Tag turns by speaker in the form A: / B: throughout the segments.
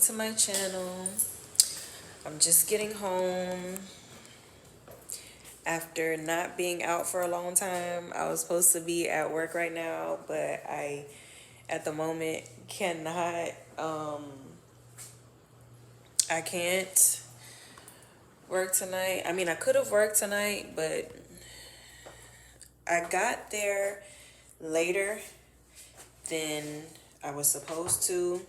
A: to my channel. I'm just getting home after not being out for a long time. I was supposed to be at work right now, but I, at the moment, cannot. I can't work tonight. I mean, I could have worked tonight, but I got there later than I was supposed to.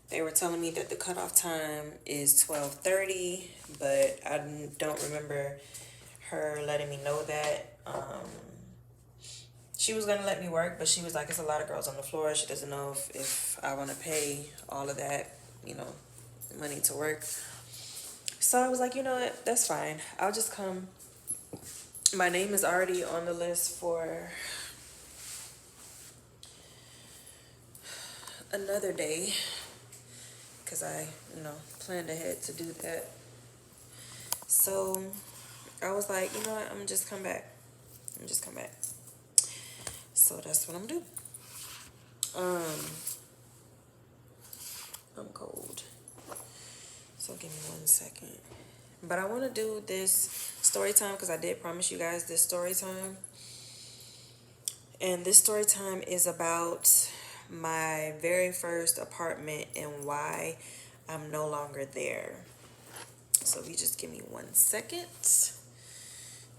A: They were telling me that the cutoff time is 12:30, but I don't remember her letting me know that. She was gonna let me work, but she was like, "It's a lot of girls on the floor. She doesn't know if I want to pay all of that, money to work." So I was like, you know what? That's fine. I'll just come. My name is already on the list for another day because I, planned ahead to do that. So I was like, you know what? I'm just come back. Come back. So that's what I'm gonna do. I'm cold. So give me 1 second. But I want to do this story time because I did promise you guys this story time. And this story time is about my very first apartment and why I'm no longer there. So if you just give me 1 second.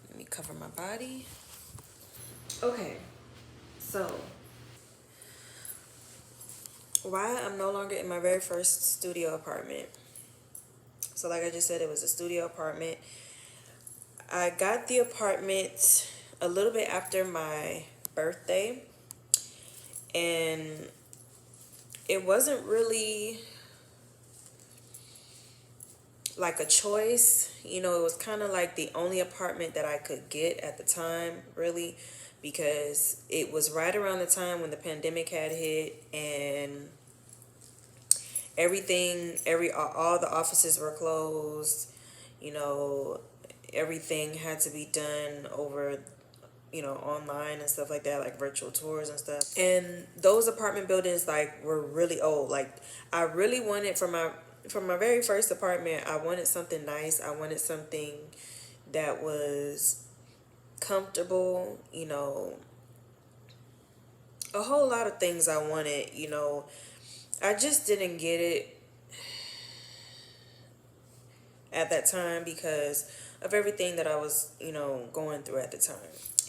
A: Let me cover my body. Okay. So why I'm no longer in my very first studio apartment. So like I just said, it was a studio apartment. I got the apartment a little bit after my birthday, and it wasn't really like a choice. It was kind of like the only apartment that I could get at the time, really, because it was right around the time when the pandemic had hit and all the offices were closed. Everything had to be done over online and stuff like that, like virtual tours and stuff. And those apartment buildings like were really old. Like I really wanted for my very first apartment, I wanted something nice. I wanted something that was comfortable, a whole lot of things I wanted, I just didn't get it at that time because of everything that I was, going through at the time.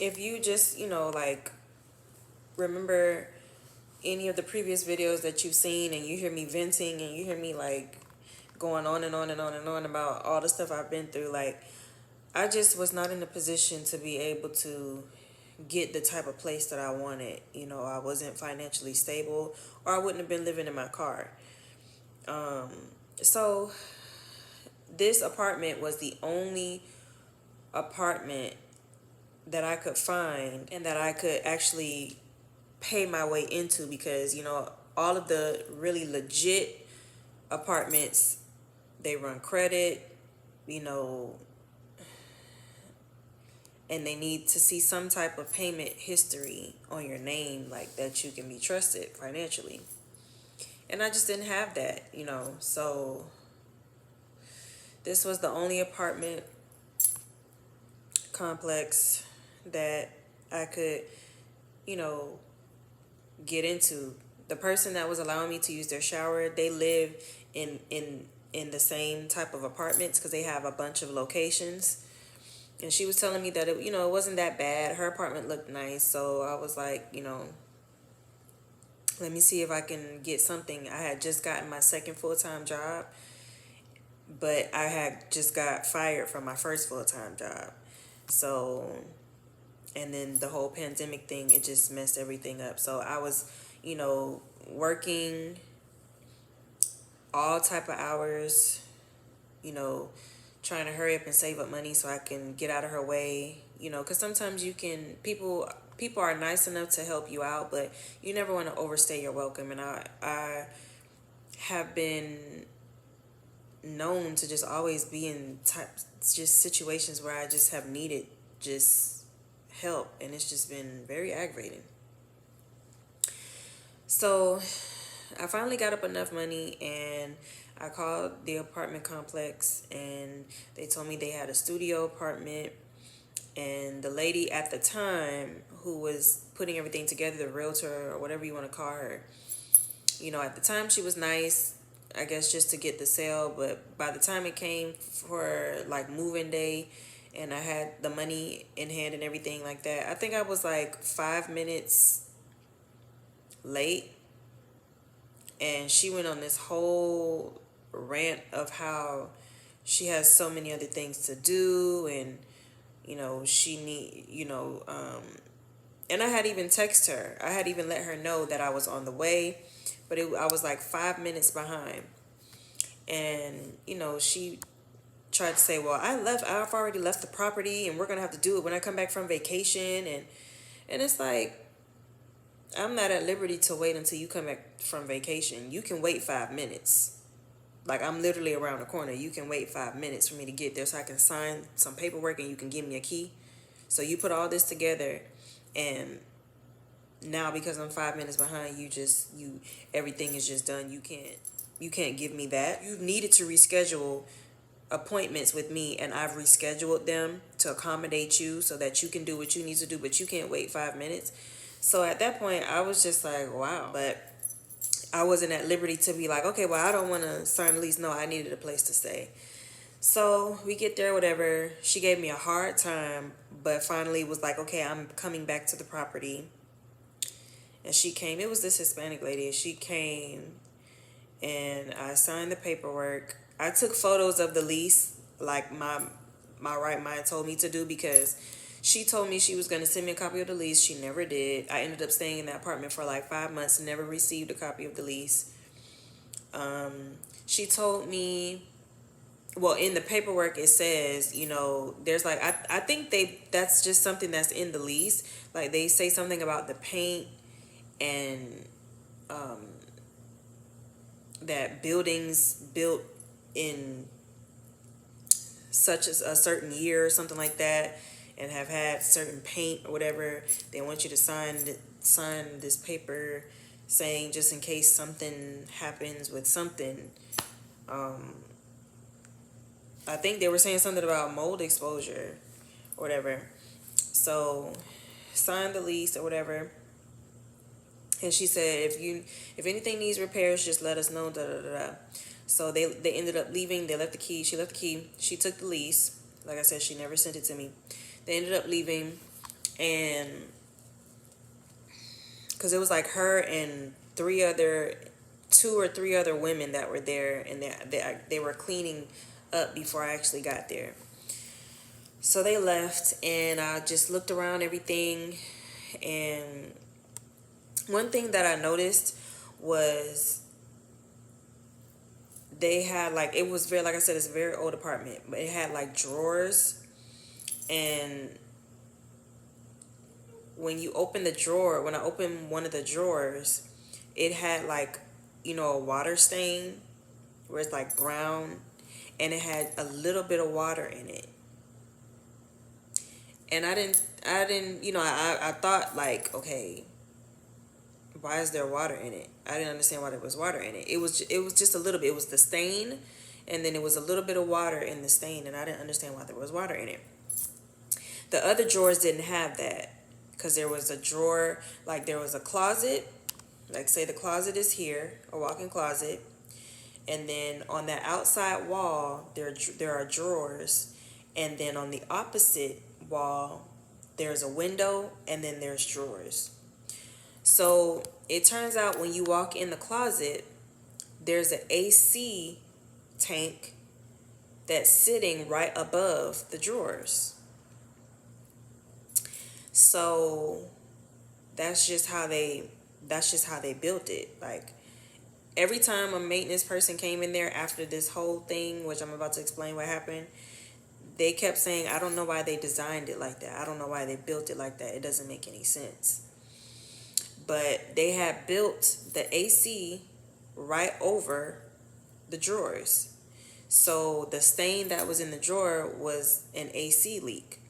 A: If you just, like remember any of the previous videos that you've seen and you hear me venting and you hear me like going on and on and on and on about all the stuff I've been through, like I just was not in a position to be able to get the type of place that I wanted. I wasn't financially stable or I wouldn't have been living in my car. So this apartment was the only apartment that I could find and that I could actually pay my way into because, all of the really legit apartments, they run credit, and they need to see some type of payment history on your name, like that you can be trusted financially. And I just didn't have that, so this was the only apartment complex that I could, get into. The person that was allowing me to use their shower, they live in the same type of apartments because they have a bunch of locations. And she was telling me that it wasn't that bad. Her apartment looked nice, so I was like, let me see if I can get something. I had just gotten my second full-time job, but I had just got fired from my first full-time job. So, and then the whole pandemic thing, it just messed everything up. So I was, working all type of hours, trying to hurry up and save up money so I can get out of her way, because sometimes people are nice enough to help you out, but you never want to overstay your welcome. And I have been known to just always be in just situations where I just have needed just help, and it's just been very aggravating. So I finally got up enough money, and I called the apartment complex, and they told me they had a studio apartment. And the lady at the time who was putting everything together, the realtor or whatever you want to call her, at the time she was nice, I guess, just to get the sale. But by the time it came for like moving day, and I had the money in hand and everything like that, I think I was like 5 minutes late. And she went on this whole rant of how she has so many other things to do, and she need and I had even texted her. I had even let her know that I was on the way, but I was like 5 minutes behind. And she tried to say, well, I've already left the property, and we're gonna have to do it when I come back from vacation. And it's like, I'm not at liberty to wait until you come back from vacation. You can wait 5 minutes. Like, I'm literally around the corner. You can wait 5 minutes for me to get there so I can sign some paperwork and you can give me a key. So you put all this together, and now because I'm 5 minutes behind, everything is just done. You can't give me that. You needed to reschedule appointments with me, and I've rescheduled them to accommodate you so that you can do what you need to do, but you can't wait 5 minutes. So at that point, I was just like, wow. But I wasn't at liberty to be like, okay, well, I don't want to sign the lease. No, I needed a place to stay. So we get there, whatever. She gave me a hard time, but finally was like, okay, I'm coming back to the property. And she came. It was this Hispanic lady. She came, and I signed the paperwork. I took photos of the lease, like my right mind told me to do, because she told me she was going to send me a copy of the lease. She never did. I ended up staying in that apartment for like 5 months, never received a copy of the lease. She told me, well, in the paperwork it says, there's like, I think that's just something that's in the lease. Like, they say something about the paint, and that buildings built in such as a certain year or something like that, and have had certain paint or whatever, they want you to sign this paper saying, just in case something happens with something. I think they were saying something about mold exposure or whatever. So signed the lease or whatever. And she said, if anything needs repairs, just let us know. Da, da, da, da. So they ended up leaving. They left the key. She left the key. She took the lease. Like I said, she never sent it to me. They ended up leaving, and because it was like her and two or three other women that were there, and they were cleaning up before I actually got there. So they left, and I just looked around everything, and one thing that I noticed was they had like, it was very, like I said, it's a very old apartment, but it had like drawers, and when you open the drawer, when I opened one of the drawers, it had like, a water stain where it's like brown, and it had a little bit of water in it. And I didn't, I thought like, okay, why is there water in it? I didn't understand why there was water in it. It was just a little bit. It was the stain, and then it was a little bit of water in the stain, and I didn't understand why there was water in it. The other drawers didn't have that, because there was a drawer, like there was a closet, like say the closet is here, a walk-in closet, and then on that outside wall there are drawers, and then on the opposite wall there's a window, and then there's drawers. So it turns out when you walk in the closet, there's an AC tank that's sitting right above the drawers. So that's just how they built it. Like, every time a maintenance person came in there after this whole thing, which I'm about to explain what happened, they kept saying, I don't know why they designed it like that. I don't know why they built it like that. It doesn't make any sense. But they had built the AC right over the drawers. So the stain that was in the drawer was an AC leak.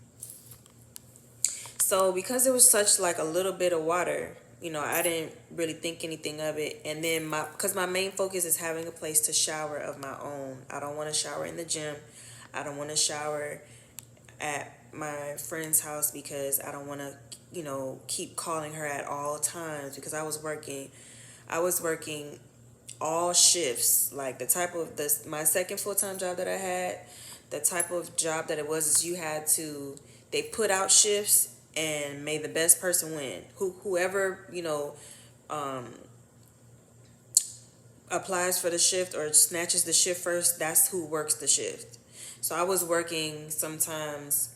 A: So because it was such like a little bit of water, I didn't really think anything of it. And then because my main focus is having a place to shower of my own. I don't want to shower in the gym. I don't want to shower at my friend's house because I don't want to, keep calling her at all times because I was working all shifts. Like the type of my second full-time job that I had, the type of job that it was is they put out shifts and may the best person win. Whoever, um, applies for the shift or snatches the shift first, that's who works the shift. So I was working sometimes,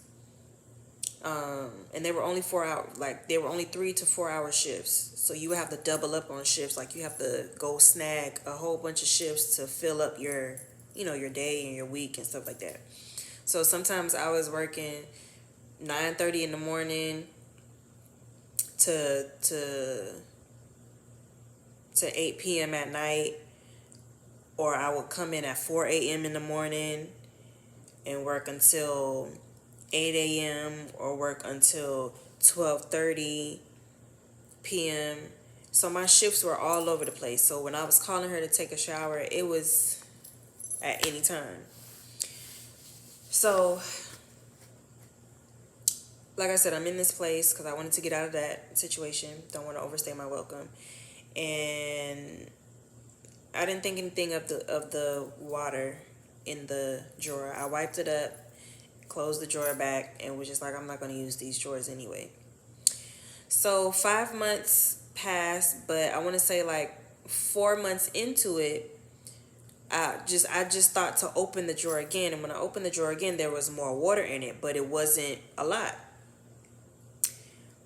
A: and they were only 4 hour, like they were only 3 to 4 hour shifts. So you have to double up on shifts. Like you have to go snag a whole bunch of shifts to fill up your day and your week and stuff like that. So sometimes I was working 9:30 in the morning to 8 p.m. at night, or I would come in at 4 a.m. in the morning and work until 8 a.m. or work until 12:30 p.m. So my shifts were all over the place. So when I was calling her to take a shower, it was at any time. So, like I said, I'm in this place because I wanted to get out of that situation. Don't want to overstay my welcome. And I didn't think anything of the water in the drawer. I wiped it up, closed the drawer back, and was just like, I'm not going to use these drawers anyway. So 5 months passed, but I want to say like 4 months into it, I just thought to open the drawer again. And when I opened the drawer again, there was more water in it, but it wasn't a lot.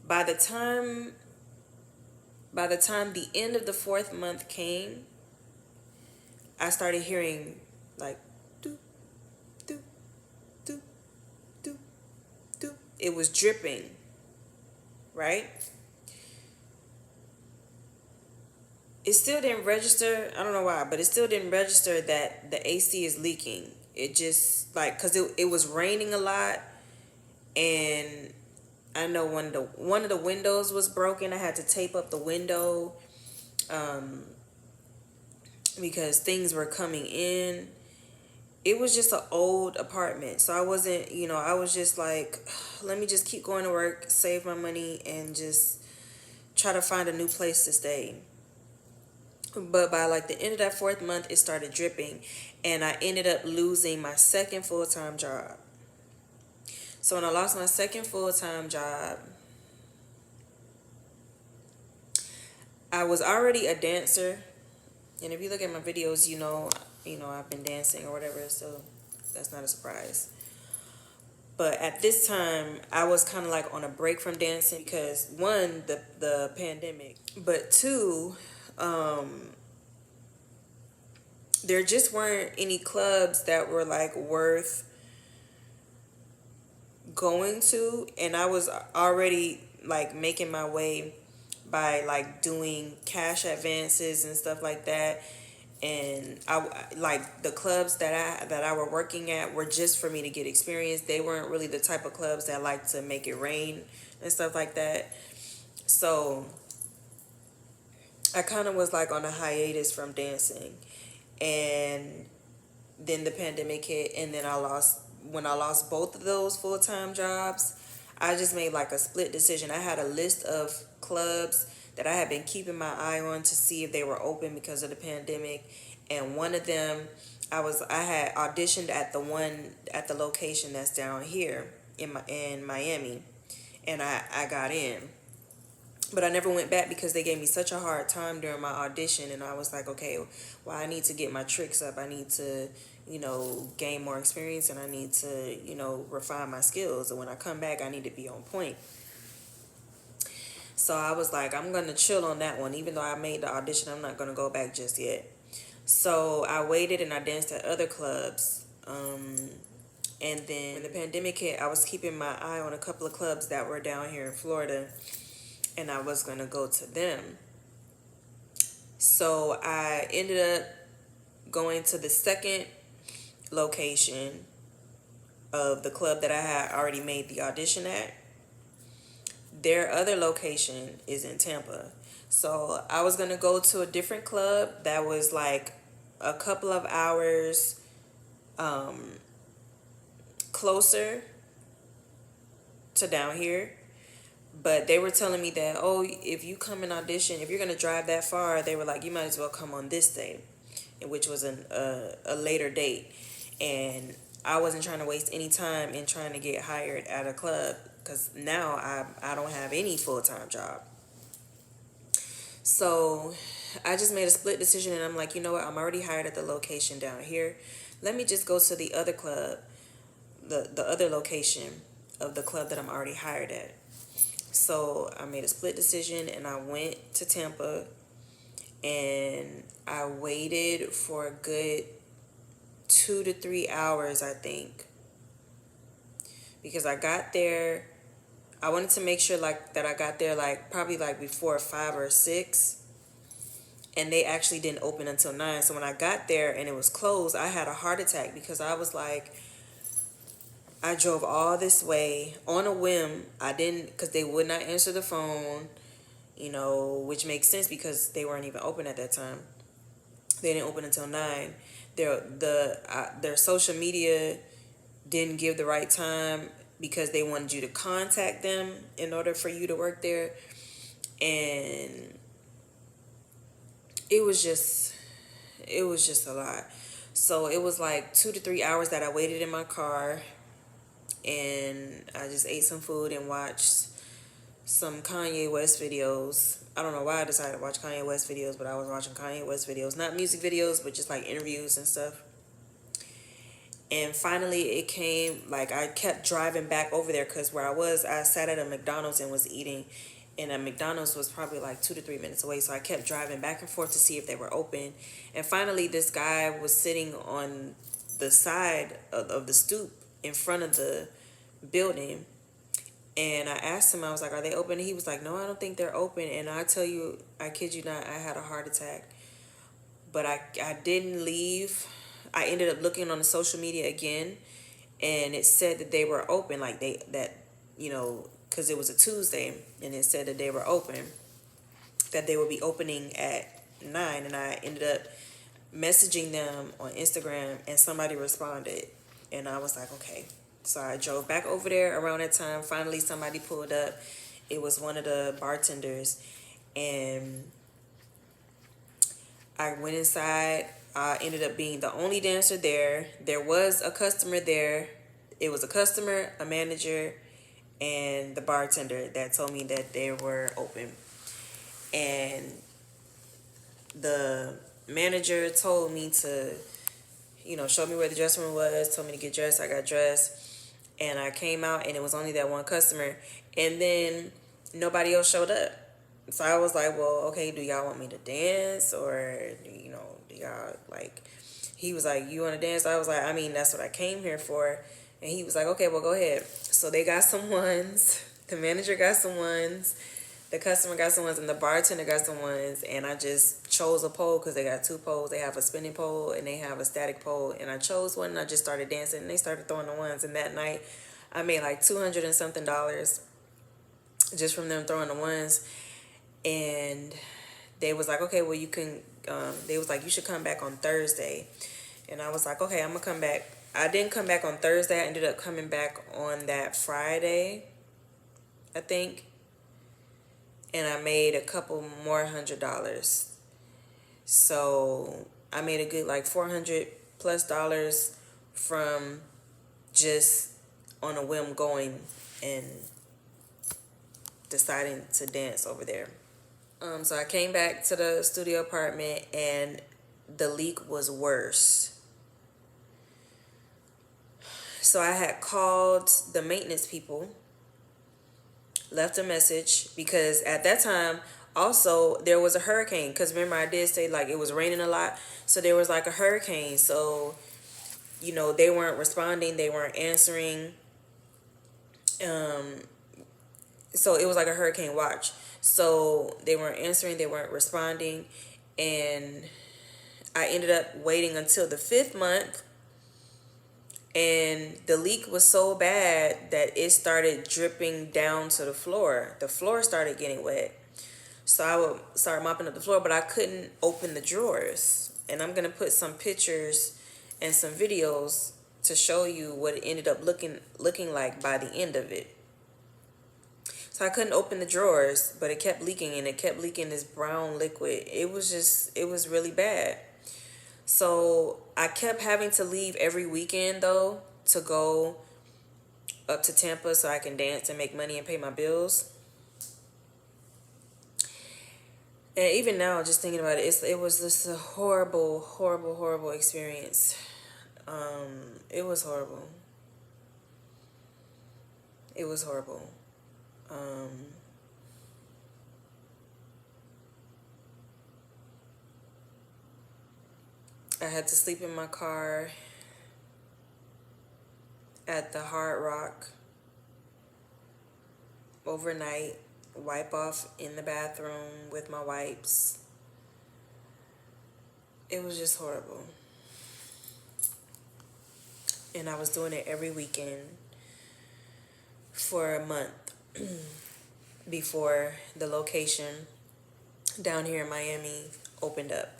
A: By the time the end of the 4th month came, I started hearing like doop, doop, doop, doop, doop. It was dripping, right? It still didn't register. I don't know why, but it still didn't register that the AC is leaking. It just because it was raining a lot, and I know one of the windows was broken. I had to tape up the window because things were coming in. It was just an old apartment, so I wasn't, I was just like, let me just keep going to work, save my money, and just try to find a new place to stay. But by like the end of that 4th month, it started dripping, and I ended up losing my second full-time job. So when I lost my second full-time job, I was already a dancer, and if you look at my videos, I've been dancing or whatever, so that's not a surprise. But at this time, I was kind of like on a break from dancing because one, the pandemic, but two, there just weren't any clubs that were like worth going to, and I was already like making my way by like doing cash advances and stuff like that. And I like the clubs that I were working at were just for me to get experience. They weren't really the type of clubs that like to make it rain and stuff like that. So I kind of was like on a hiatus from dancing, and then the pandemic hit, and then when I lost both of those full-time jobs, I just made like a split decision. I had a list of clubs that I had been keeping my eye on to see if they were open because of the pandemic, and one of them I had auditioned at the location that's down here in Miami, and I got in. But I never went back because they gave me such a hard time during my audition, and I was like, okay, well, I need to get my tricks up. I need to, gain more experience, and I need to, refine my skills. And when I come back, I need to be on point. So I was like, I'm going to chill on that one. Even though I made the audition, I'm not going to go back just yet. So I waited and I danced at other clubs. And then when the pandemic hit, I was keeping my eye on a couple of clubs that were down here in Florida, and I was going to go to them. So I ended up going to the second location of the club that I had already made the audition at. Their other location is in Tampa. So I was gonna go to a different club that was like a couple of hours closer to down here. But they were telling me that, oh, if you come and audition, if you're gonna drive that far, they were like, you might as well come on this day, which was a later date. And I wasn't trying to waste any time in trying to get hired at a club because now I don't have any full-time job. So I just made a split decision, and I'm like, you know what? I'm already hired at the location down here. Let me just go to the other club, the other location of the club that I'm already hired at. So I made a split decision, and I went to Tampa, and I waited for a good 2 to 3 hours, I think, because I got there. I wanted to make sure like that I got there like probably like before 5 or 6, and they actually didn't open until 9. So when I got there and it was closed, I had a heart attack because I was like, I drove all this way on a whim. I didn't, because they would not answer the phone, which makes sense because they weren't even open at that time. They didn't open until 9. Their social media didn't give the right time because they wanted you to contact them in order for you to work there. And it was just a lot. So it was like 2 to 3 hours that I waited in my car, and I just ate some food and watched some Kanye West videos. I don't know why I decided to watch Kanye West videos, but I was watching Kanye West videos, not music videos, but just like interviews and stuff. And finally it came, like I kept driving back over there because where I sat at a McDonald's and was eating, and a McDonald's was probably like 2 to 3 minutes away. So I kept driving back and forth to see if they were open. And finally this guy was sitting on the side of the stoop in front of the building. And I asked him, I was like, are they open? And he was like, no, I don't think they're open. And I tell you, I kid you not, I had a heart attack. But I didn't leave. I ended up looking on the social media again, and it said that they were open, like because it was a Tuesday, and it said that they were open, that they would be opening at 9. And I ended up messaging them on Instagram, and somebody responded, and I was like, okay. So I drove back over there around that time. Finally, somebody pulled up. It was one of the bartenders, and I went inside. I ended up being the only dancer there. There was a customer there. It was a customer, a manager, and the bartender that told me that they were open. And the manager told me to, show me where the dressing room was, told me to get dressed. I got dressed, and I came out, and it was only that one customer. And then nobody else showed up. So I was like, well, okay, do y'all want me to dance, or, do y'all, like, he was like, you want to dance? I was like, I mean, that's what I came here for. And he was like, okay, well, go ahead. So they got some ones. The manager got some ones. The customer got some ones, and the bartender got some ones. And I just chose a pole because they got 2 poles. They have a spinning pole and they have a static pole. And I chose one, and I just started dancing, and they started throwing the ones. And that night, I made like $200 and something just from them throwing the ones. And they was like, okay, well, you can, they was like, you should come back on Thursday. And I was like, okay, I'm going to come back. I didn't come back on Thursday. I ended up coming back on that Friday, I think. And I made a couple more $100. So I made a good like $400+ from just on a whim going and deciding to dance over there. So I came back to the studio apartment, and the leak was worse. So I had called the maintenance people, left a message, because at that time also there was a hurricane, because remember I did say like it was raining a lot, so there was like a hurricane. So they weren't responding, they weren't answering. So it was like a hurricane watch. So they weren't answering, they weren't responding, and I ended up waiting until the 5th month, and the leak was so bad that it started dripping down to the floor. The floor started getting wet. So I would start mopping up the floor, but I couldn't open the drawers. And I'm gonna put some pictures and some videos to show you what it ended up looking like by the end of it. So I couldn't open the drawers, but it kept leaking, and it kept leaking this brown liquid. It was really bad. So I kept having to leave every weekend though to go up to Tampa so I can dance and make money and pay my bills. And even now, just thinking about it, it was just a horrible, horrible, horrible experience. It was horrible. It was horrible. I had to sleep in my car at the Hard Rock overnight, wipe off in the bathroom with my wipes. It was just horrible. And I was doing it every weekend for a month before the location down here in Miami opened up.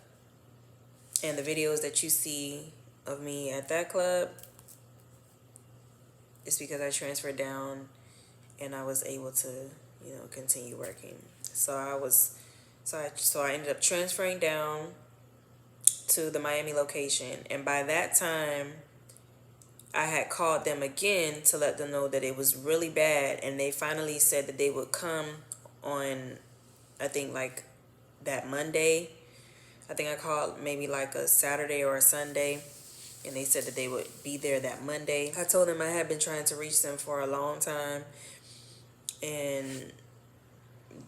A: And the videos that you see of me at that club is because I transferred down and I was able to, continue working. So I ended up transferring down to the Miami location, and by that time I had called them again to let them know that it was really bad, and they finally said that they would come on, I think like that Monday. I think I called maybe like a Saturday or a Sunday, and they said that they would be there that Monday. I told them I had been trying to reach them for a long time, and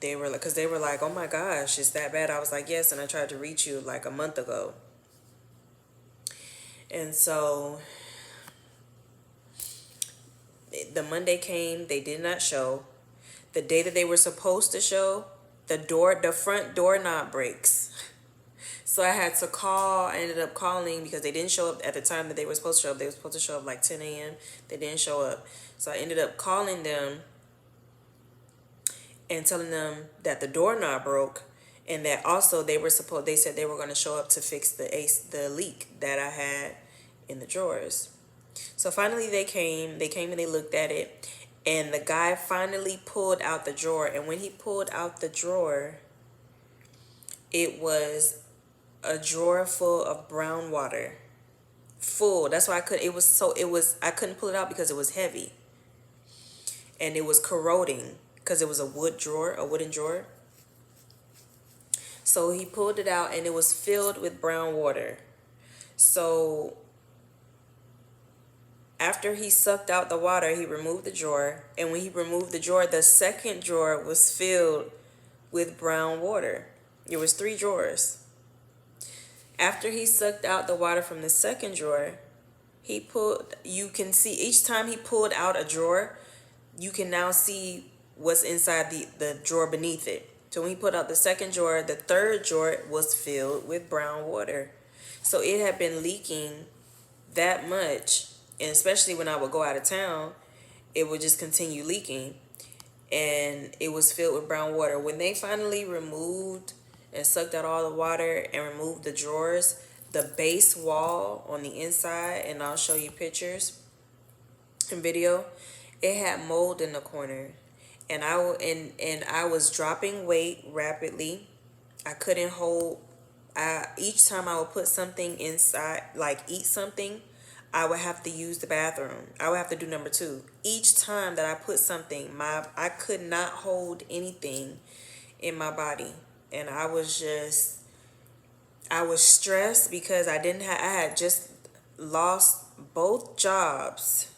A: they were like, oh my gosh, it's that bad? I was like, yes, and I tried to reach you like a month ago. And so the Monday came, they did not show. The day that they were supposed to show, the front doorknob breaks. So I had to call. I ended up calling because they didn't show up at the time that they were supposed to show up. They were supposed to show up like 10 a.m. They didn't show up. So I ended up calling them and telling them that the doorknob broke, and that also they said they were going to show up to fix the leak that I had in the drawers. So finally they came and they looked at it, and the guy finally pulled out the drawer, and when he pulled out the drawer, it was a drawer full of brown water. Full. That's why I couldn't pull it out because it was heavy. And it was corroding because it was a wooden drawer. So he pulled it out and it was filled with brown water. So after he sucked out the water, he removed the drawer. And when he removed the drawer, the second drawer was filled with brown water. There was 3 drawers. After he sucked out the water from the second drawer, you can see each time he pulled out a drawer, you can now see what's inside the drawer beneath it. So when he pulled out the second drawer, the third drawer was filled with brown water. So it had been leaking that much, and especially when I would go out of town, it would just continue leaking, and it was filled with brown water. When they finally removed and sucked out all the water and removed the drawers, the base wall on the inside, and I'll show you pictures and video, it had mold in the corner, and I was dropping weight rapidly. I couldn't hold. Each time I would put something inside, like eat something, I would have to use the bathroom. I would have to do number 2. Each time that I put something, I could not hold anything in my body. And I was stressed because I had just lost both jobs.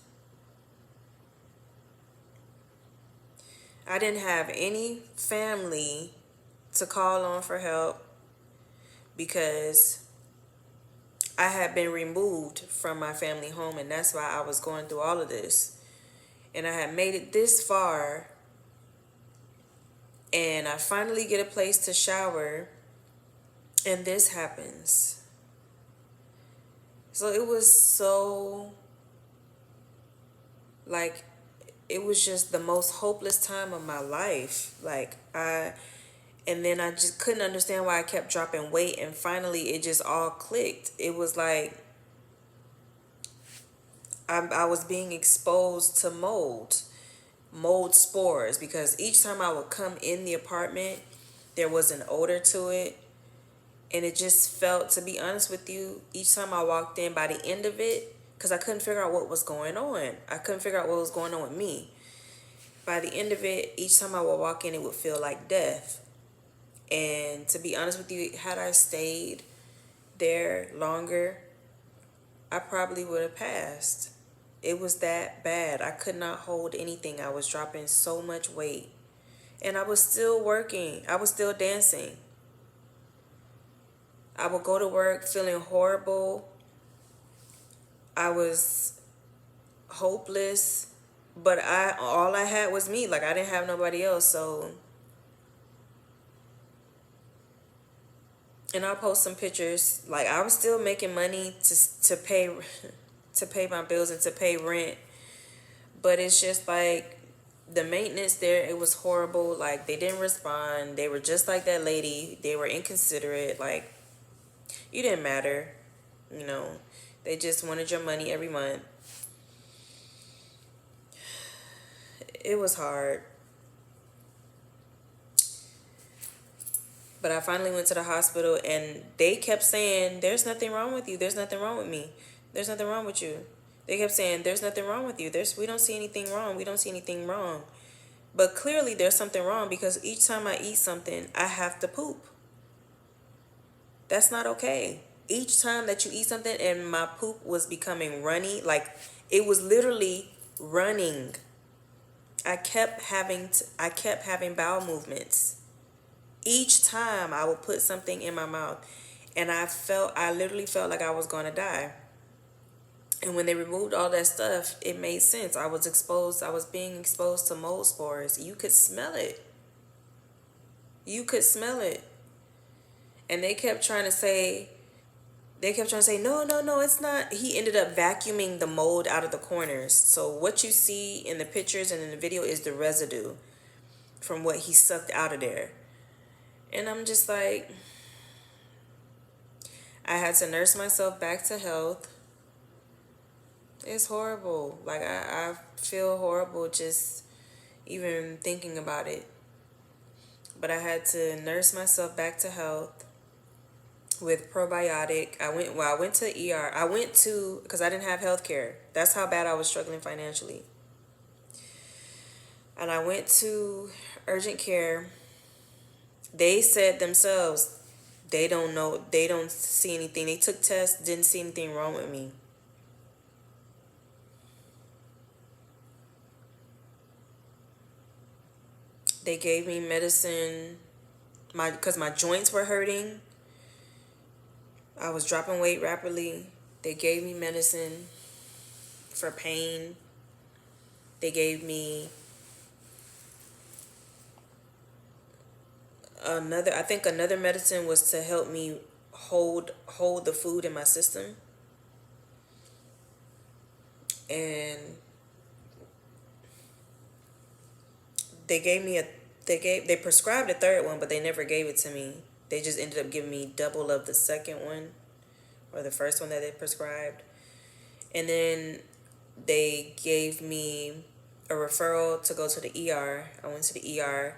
A: I didn't have any family to call on for help because I had been removed from my family home, and that's why I was going through all of this. And I had made it this far, and I finally get a place to shower, and this happens. So it was it was just the most hopeless time of my life. And And then I just couldn't understand why I kept dropping weight. And finally, it just all clicked. It was like I was being exposed to mold spores, because each time I would come in the apartment, there was an odor to it. And it just felt, to be honest with you, each time I walked in, by the end of it, because I couldn't figure out what was going on. I couldn't figure out what was going on with me. By the end of it, each time I would walk in, it would feel like death. And to be honest with you, had I stayed there longer, I probably would have passed. It was that bad. I could not hold anything. I was dropping so much weight. And I was still working. I was still dancing. I would go to work feeling horrible. I was hopeless. But all I had was me. Like, I didn't have nobody else. So, and I'll post some pictures. Like, I was still making money to pay to pay my bills and to pay rent. But it's just like the maintenance there, it was horrible. Like, they didn't respond. They were just like that lady. They were inconsiderate. Like, you didn't matter. You know, they just wanted your money every month. It was hard. But I finally went to the hospital, and they kept saying, there's nothing wrong with you. There's nothing wrong with me. There's nothing wrong with you. They kept saying, there's nothing wrong with you. We don't see anything wrong. We don't see anything wrong. But clearly there's something wrong, because each time I eat something, I have to poop. That's not okay. Each time that you eat something, and my poop was becoming runny, like it was literally running. I kept having bowel movements. Each time I would put something in my mouth, and I literally felt like I was going to die. And when they removed all that stuff, it made sense. I was being exposed to mold spores. You could smell it. You could smell it. And they kept trying to say, no, it's not. He ended up vacuuming the mold out of the corners. So what you see in the pictures and in the video is the residue from what he sucked out of there. And I'm just like, I had to nurse myself back to health. It's horrible. Like, I feel horrible just even thinking about it. But I had to nurse myself back to health with probiotic. I went to ER. Because I didn't have health care. That's how bad I was struggling financially. And I went to urgent care. They said themselves, they don't know. They don't see anything. They took tests, didn't see anything wrong with me. They gave me medicine because my joints were hurting. I was dropping weight rapidly. They gave me medicine for pain. They gave me another medicine was to help me hold the food in my system. And they prescribed a third one, but they never gave it to me. They just ended up giving me double of the second one, or the first one that they prescribed. And then they gave me a referral to go to the ER. I went to the ER.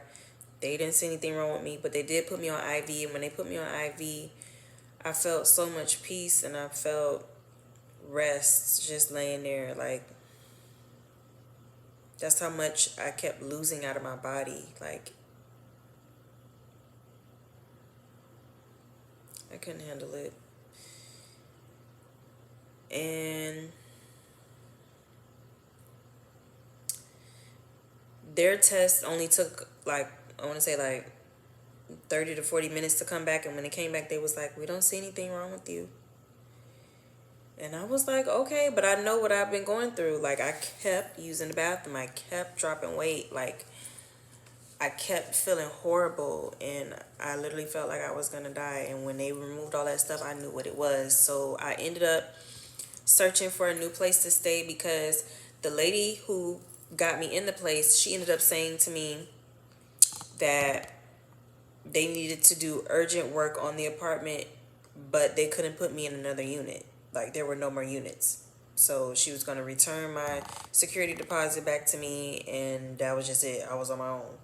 A: They didn't see anything wrong with me, but they did put me on IV. And when they put me on IV, I felt so much peace, and I felt rest just laying there. Like, that's how much I kept losing out of my body. Like, I couldn't handle it. And their test only took, like, I want to say like 30 to 40 minutes to come back. And when it came back, they was like, we don't see anything wrong with you. And I was like, okay, but I know what I've been going through. Like, I kept using the bathroom. I kept dropping weight. Like, I kept feeling horrible. And I literally felt like I was going to die. And when they removed all that stuff, I knew what it was. So I ended up searching for a new place to stay, because the lady who got me in the place, she ended up saying to me that they needed to do urgent work on the apartment, but they couldn't put me in another unit. Like, there were no more units. So she was going to return my security deposit back to me, and that was just it. I was on my own.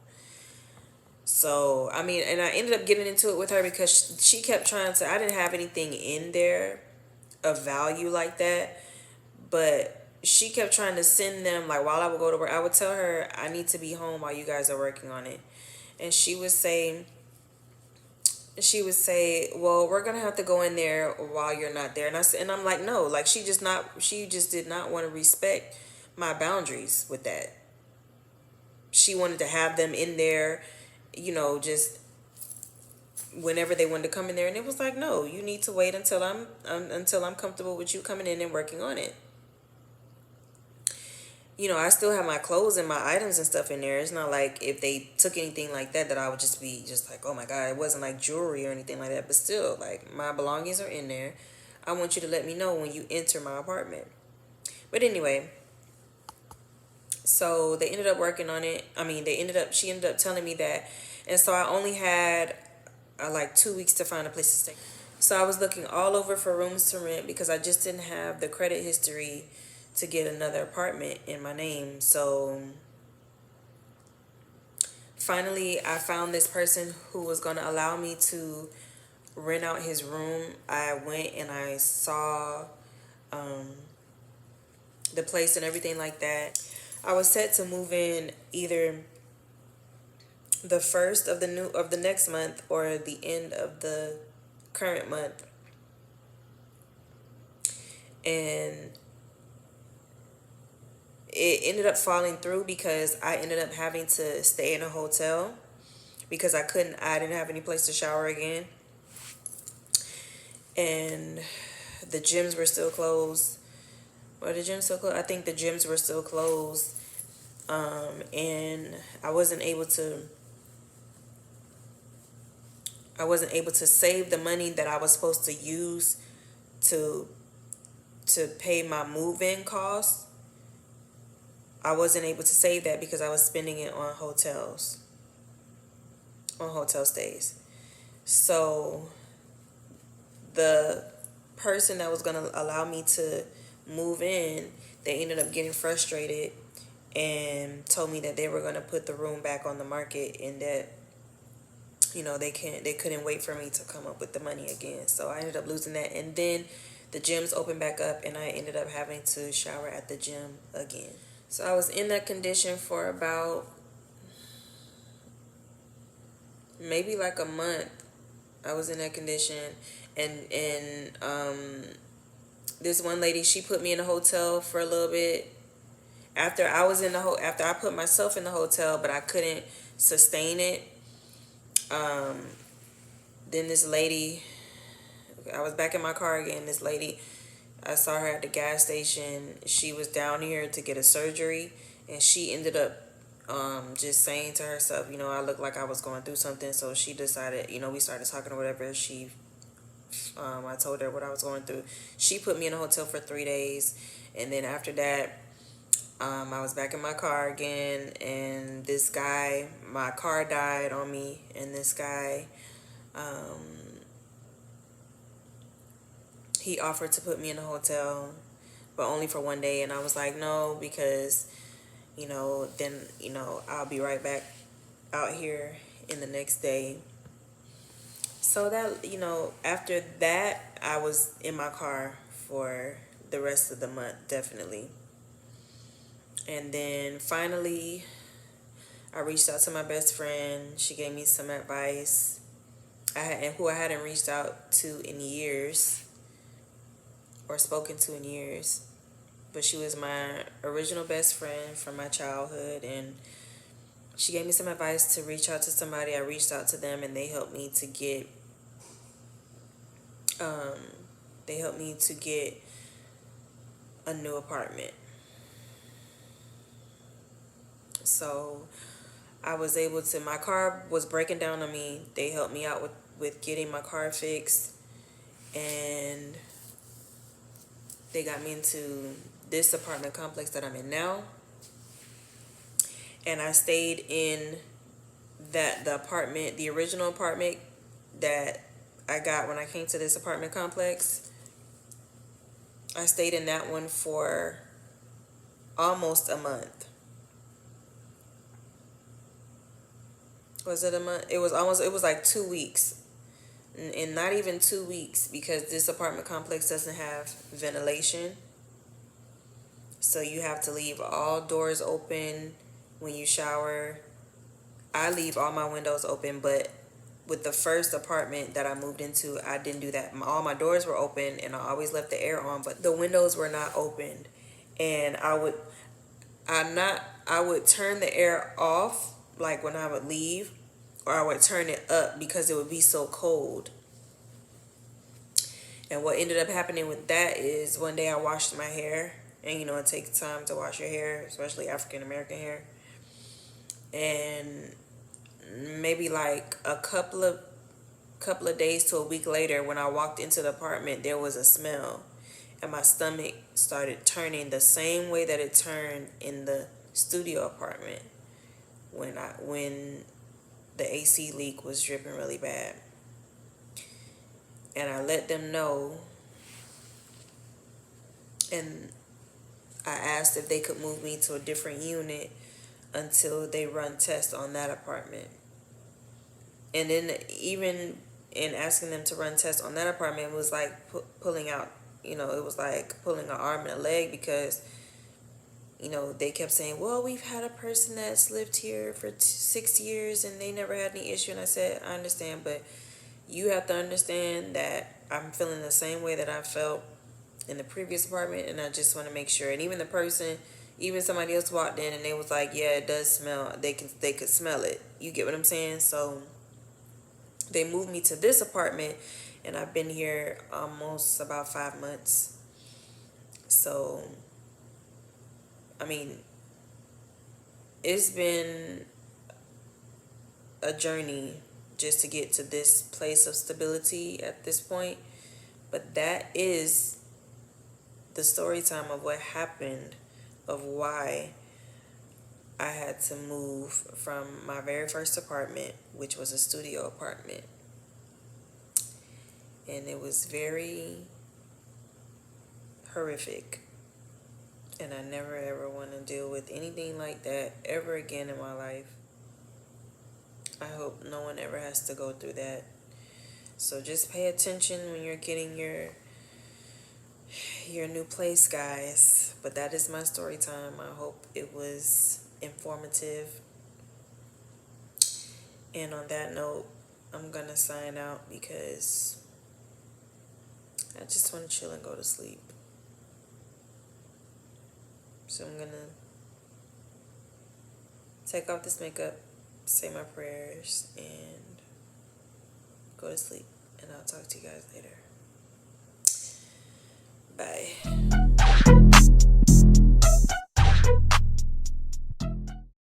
A: So, I mean, and I ended up getting into it with her because she kept trying to, I didn't have anything in there of value like that, but she kept trying to send them, like, while I would go to work, I would tell her, I need to be home while you guys are working on it. And she would say, well, we're gonna have to go in there while you're not there. And I'm like, no, like, she just did not want to respect my boundaries with that. She wanted to have them in there, just whenever they wanted to come in there, and it was like, no, you need to wait until I'm comfortable with you coming in and working on it. I still have my clothes and my items and stuff in there. It's not like if they took anything like that I would just be just like, oh my God, it wasn't like jewelry or anything like that. But still, like, my belongings are in there. I want you to let me know when you enter my apartment. But anyway, so they ended up working on it. I mean, she ended up telling me that. And so I only had like 2 weeks to find a place to stay. So I was looking all over for rooms to rent because I just didn't have the credit history to get another apartment in my name. So finally, I found this person who was going to allow me to rent out his room. I went and I saw the place and everything like that. I was set to move in either the first of the next month or the end of the current month. And it ended up falling through because I ended up having to stay in a hotel because I didn't have any place to shower again. And the gyms were still closed. Were the gyms still closed? I think the gyms were still closed. And I wasn't able to save the money that I was supposed to use to pay my move-in costs. I wasn't able to save that because I was spending it on hotel stays. So the person that was going to allow me to move in, they ended up getting frustrated and told me that they were going to put the room back on the market and that they couldn't wait for me to come up with the money again. So I ended up losing that, and then the gyms opened back up and I ended up having to shower at the gym again. So I was in that condition for about maybe like a month. I was in that condition, and this one lady, she put me in a hotel for a little bit. After I put myself in the hotel, but I couldn't sustain it. Then this lady, I was back in my car again. This lady, I saw her at the gas station. She was down here to get a surgery, and she ended up just saying to herself, I looked like I was going through something. So she decided, we started talking or whatever. I told her what I was going through. She put me in a hotel for 3 days, and then after that, I was back in my car again, and this guy, my car died on me, and this guy, he offered to put me in a hotel, but only for 1 day, and I was like, no, because, then, I'll be right back out here in the next day. So that, after that, I was in my car for the rest of the month, definitely. And then finally, I reached out to my best friend. She gave me some advice. Who I hadn't reached out to in years or spoken to in years. But she was my original best friend from my childhood, and she gave me some advice to reach out to somebody. I reached out to them, and they helped me to get a new apartment. So I was able to, my car was breaking down on me. They helped me out with getting my car fixed, and they got me into this apartment complex that I'm in now. And I stayed in that the original apartment that I got when I came to this apartment complex, I stayed in that one for almost a month. Was it a month? It was like 2 weeks. And not even 2 weeks, because this apartment complex doesn't have ventilation. So you have to leave all doors open when you shower. I leave all my windows open, but with the first apartment that I moved into, I didn't do that. All my doors were open and I always left the air on, but the windows were not opened. And I would turn the air off like when I would leave, or I would turn it up because it would be so cold. And what ended up happening with that is one day I washed my hair, and it takes time to wash your hair, especially African American hair. And maybe like a couple of days to a week later, when I walked into the apartment, there was a smell, and my stomach started turning the same way that it turned in the studio apartment when the AC leak was dripping really bad. And I let them know, and I asked if they could move me to a different unit until they run tests on that apartment. And then even in asking them to run tests on that apartment, it was like pulling out, it was like pulling an arm and a leg, because they kept saying, well, we've had a person that's lived here for 6 years and they never had any issue. And I said, I understand, but you have to understand that I'm feeling the same way that I felt in the previous apartment, and I just want to make sure. And even somebody else walked in and they was like, yeah, it does smell. They could smell it. You get what I'm saying? So they moved me to this apartment, and I've been here almost about 5 months. So, I mean, it's been a journey just to get to this place of stability at this point. But that is the story time of what happened, of why I had to move from my very first apartment, which was a studio apartment. And it was very horrific. And I never ever want to deal with anything like that ever again in my life. I hope no one ever has to go through that. So just pay attention when you're getting your new place, guys. But that is my story time. I hope it was informative. And on that note, I'm gonna sign out because I just want to chill and go to sleep. So I'm gonna take off this makeup, say my prayers, and go to sleep. And I'll talk to you guys later. Bye.